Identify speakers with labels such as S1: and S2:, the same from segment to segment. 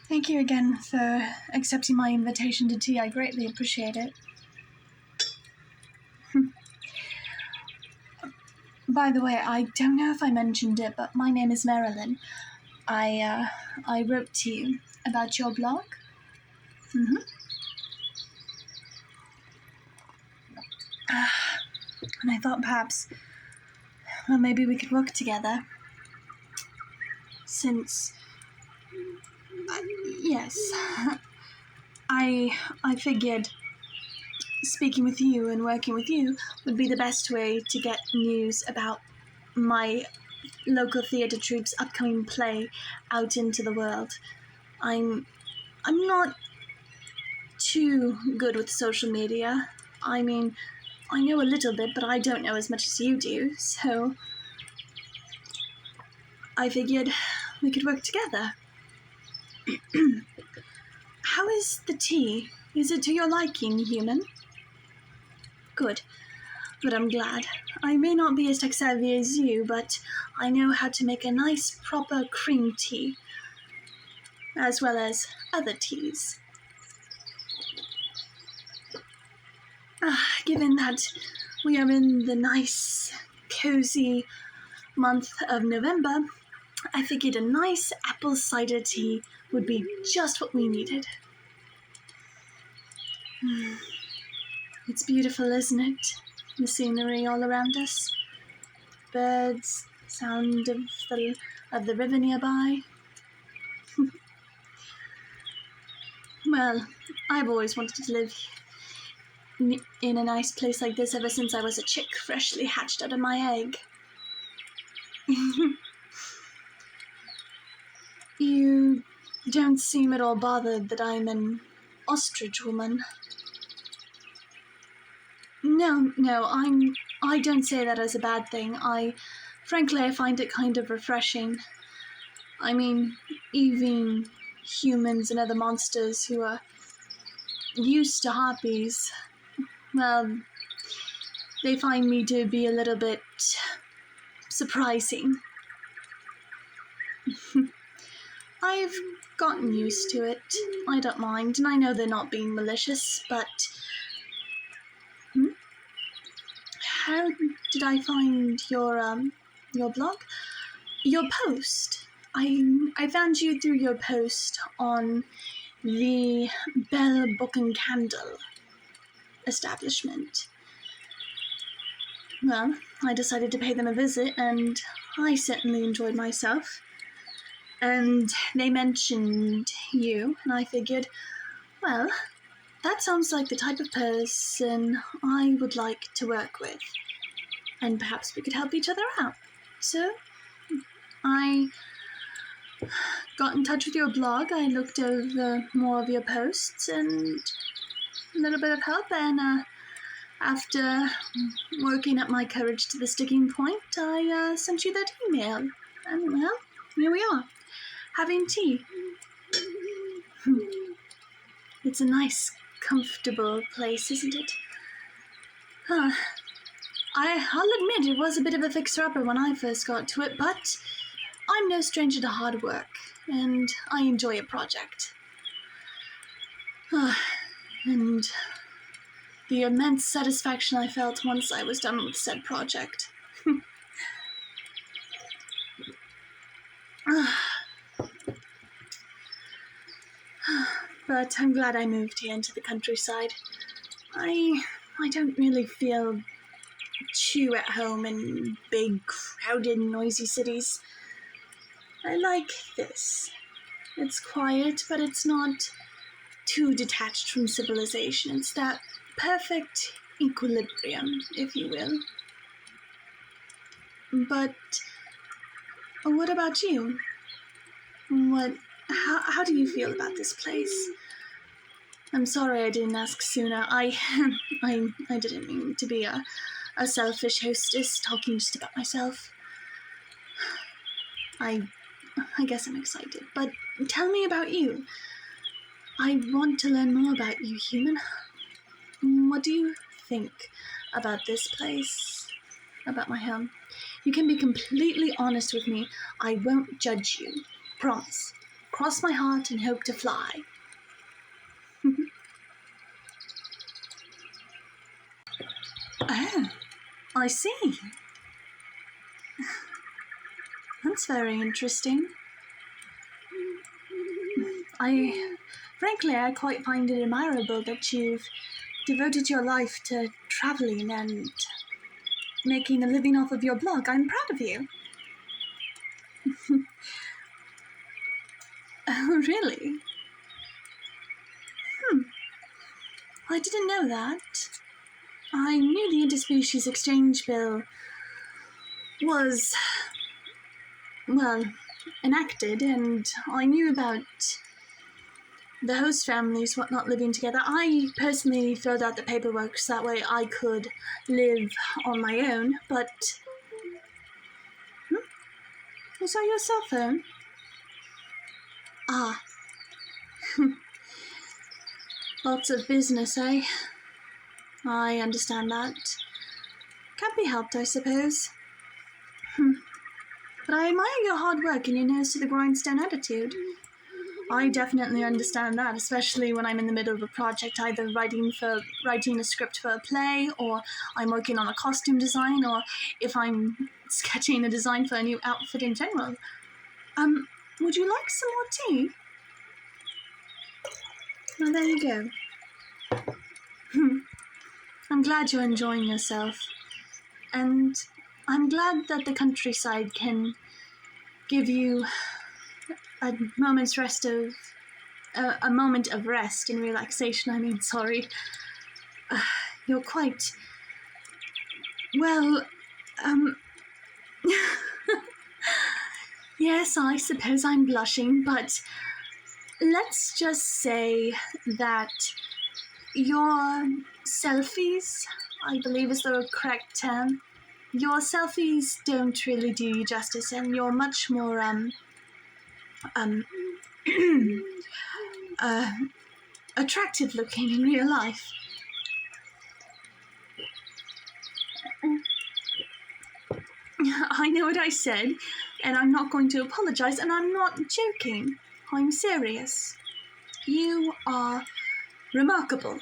S1: Thank you again for accepting my invitation to tea. I greatly appreciate it. By the way, I don't know if I mentioned it, but my name is Marylin. I wrote to you about your blog. And I thought perhaps, well, maybe we could work together. Since, yes, I figured speaking with you and working with you would be the best way to get news about my local theatre troupe's upcoming play out into the world. I'm not too good with social media. I mean, I know a little bit, but I don't know as much as you do, so I figured we could work together. How is the tea? Is it to your liking, human? Good, I'm glad. I may not be as tech-savvy as you, but I know how to make a nice, proper cream tea, as well as other teas. Given that we are in the nice, cozy month of November, I figured a nice apple cider tea would be just what we needed. It's beautiful, isn't it? The scenery all around us. Birds, sound of the river nearby. Well, I've always wanted to live in a nice place like this ever since I was a chick freshly hatched out of my egg. You don't seem at all bothered that I'm an ostrich woman. No, I don't say that as a bad thing. Frankly, I find it kind of refreshing. I mean, even humans and other monsters who are used to harpies, well, they find me to be a little bit surprising. I've gotten used to it. I don't mind, and I know they're not being malicious, but how did I find your blog? Your post. I found you through your post on the Bell Book and Candle establishment. Well, I decided to pay them a visit, and I certainly enjoyed myself. And they mentioned you, and I figured, well, that sounds like the type of person I would like to work with. And perhaps we could help each other out. So, I got in touch with your blog, I looked over more of your posts, and a little bit of help, and after working up my courage to the sticking point, I sent you that email. And, well, here we are, having tea. It's a nice, comfortable place, isn't it? I'll admit it was a bit of a fixer-upper when I first got to it, but I'm no stranger to hard work, and I enjoy a project. And the immense satisfaction I felt once I was done with said project. But I'm glad I moved here into the countryside. I don't really feel too at home in big, crowded, noisy cities. I like this. It's quiet, but it's not too detached from civilization. It's that perfect equilibrium, if you will. But what about you? How do you feel about this place? I'm sorry I didn't ask sooner. I didn't mean to be a selfish hostess talking just about myself. I guess I'm excited, but tell me about you. I want to learn more about you, human. What do you think about this place? About my home? You can be completely honest with me. I won't judge you. Promise. Cross my heart and hope to fly. Oh, I see. That's very interesting. Frankly, I quite find it admirable that you've devoted your life to traveling and making a living off of your blog. I'm proud of you. Oh, really? I didn't know that. I knew the interspecies exchange bill was, well, enacted, and I knew about the host families not living together. I personally filled out the paperwork so that way I could live on my own, but... Was that your cell phone? Ah. Lots of business, eh? I understand that. Can't be helped, I suppose. But I admire your hard work and your nose to the grindstone attitude. I definitely understand that, especially when I'm in the middle of a project, either writing a script for a play, or I'm working on a costume design, or if I'm sketching a design for a new outfit in general. Would you like some more tea? Well, there you go. I'm glad you're enjoying yourself, and I'm glad that the countryside can give you a moment of rest and relaxation. Sorry. You're quite... Well, yes, I suppose I'm blushing, but let's just say that your selfies, I believe is the correct term, your selfies don't really do you justice, and you're much more, attractive looking in real life. I know what I said, and I'm not going to apologize, and I'm not joking. I'm serious. You are remarkable.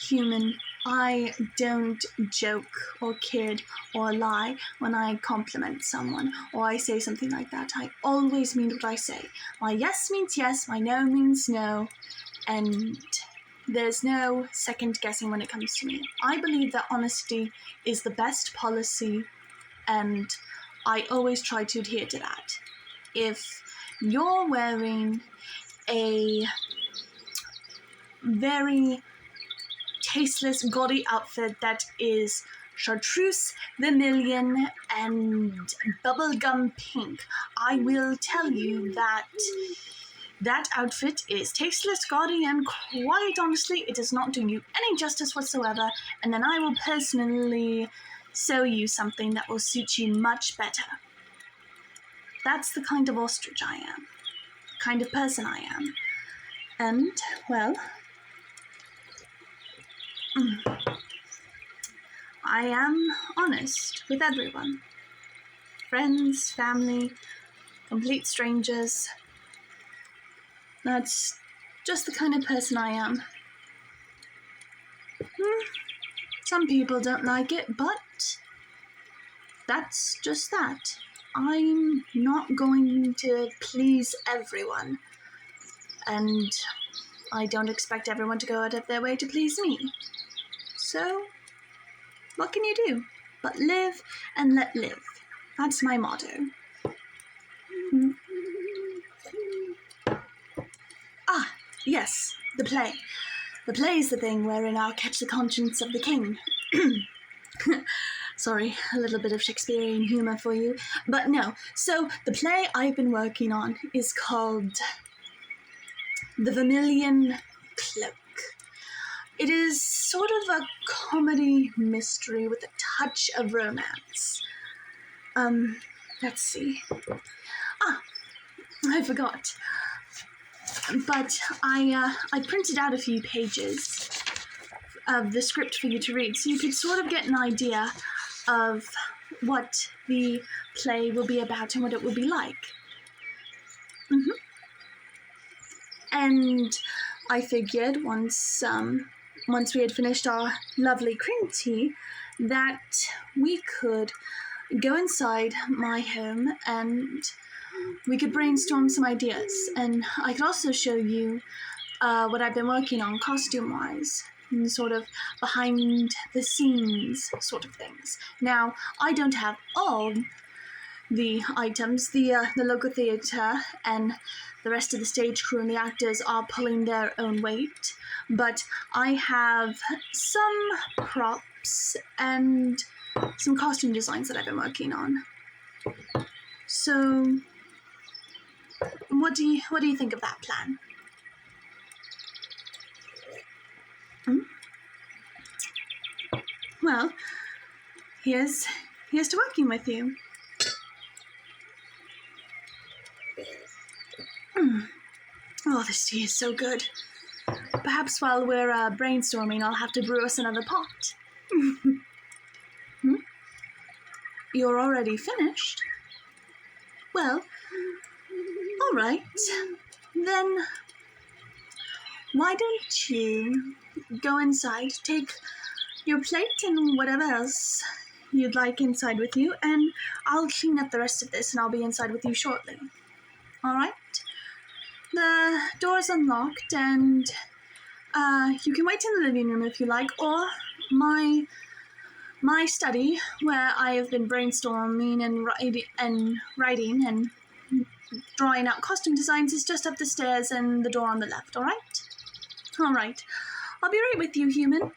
S1: Human, I don't joke or kid or lie when I compliment someone or I say something like that. I always mean what I say. My yes means yes, my no means no, and there's no second guessing when it comes to me. I believe that honesty is the best policy, and I always try to adhere to that. If you're wearing a very tasteless, gaudy outfit that is chartreuse, vermilion, and bubblegum pink, I will tell you that that outfit is tasteless, gaudy, and quite honestly, it does not do you any justice whatsoever, and then I will personally sew you something that will suit you much better. That's the kind of ostrich I am, the kind of person I am. And, well, I am honest with everyone. Friends, family, complete strangers. That's just the kind of person I am. Some people don't like it, but that's just that. I'm not going to please everyone, and I don't expect everyone to go out of their way to please me. So, what can you do? But live and let live. That's my motto. Ah, yes, the play. The play is the thing wherein I'll catch the conscience of the king. Sorry, a little bit of Shakespearean humor for you. But no, so the play I've been working on is called The Vermilion Cloak. It is sort of a comedy mystery with a touch of romance. Let's see. I forgot. But I printed out a few pages of the script for you to read, so you could sort of get an idea of what the play will be about and what it will be like. Mm-hmm. And I figured once we had finished our lovely cream tea, that we could go inside my home and we could brainstorm some ideas. And I could also show you what I've been working on costume-wise, and sort of behind the scenes sort of things. Now, I don't have all the items. The local theatre and the rest of the stage crew and the actors are pulling their own weight, but I have some props and some costume designs that I've been working on. So, what do you think of that plan? Well, here's to working with you. Oh, this tea is so good. Perhaps while we're brainstorming, I'll have to brew us another pot. You're already finished? Well, all right. Then why don't you go inside, take your plate and whatever else you'd like inside with you, and I'll clean up the rest of this and I'll be inside with you shortly. All right? The door's unlocked and you can wait in the living room if you like, or my study where I have been brainstorming and writing and drawing out costume designs is just up the stairs and the door on the left, all right? All right. I'll be right with you, human.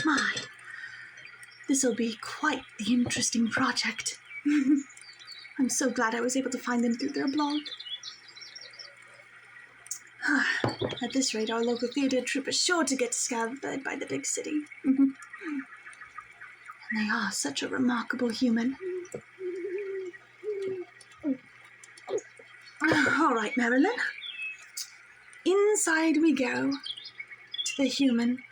S1: My, this'll be quite the interesting project. I'm so glad I was able to find them through their blog. At this rate, our local theatre troupe is sure to get discovered by the big city. And they are such a remarkable human. All right, Marylin. Inside we go to the human.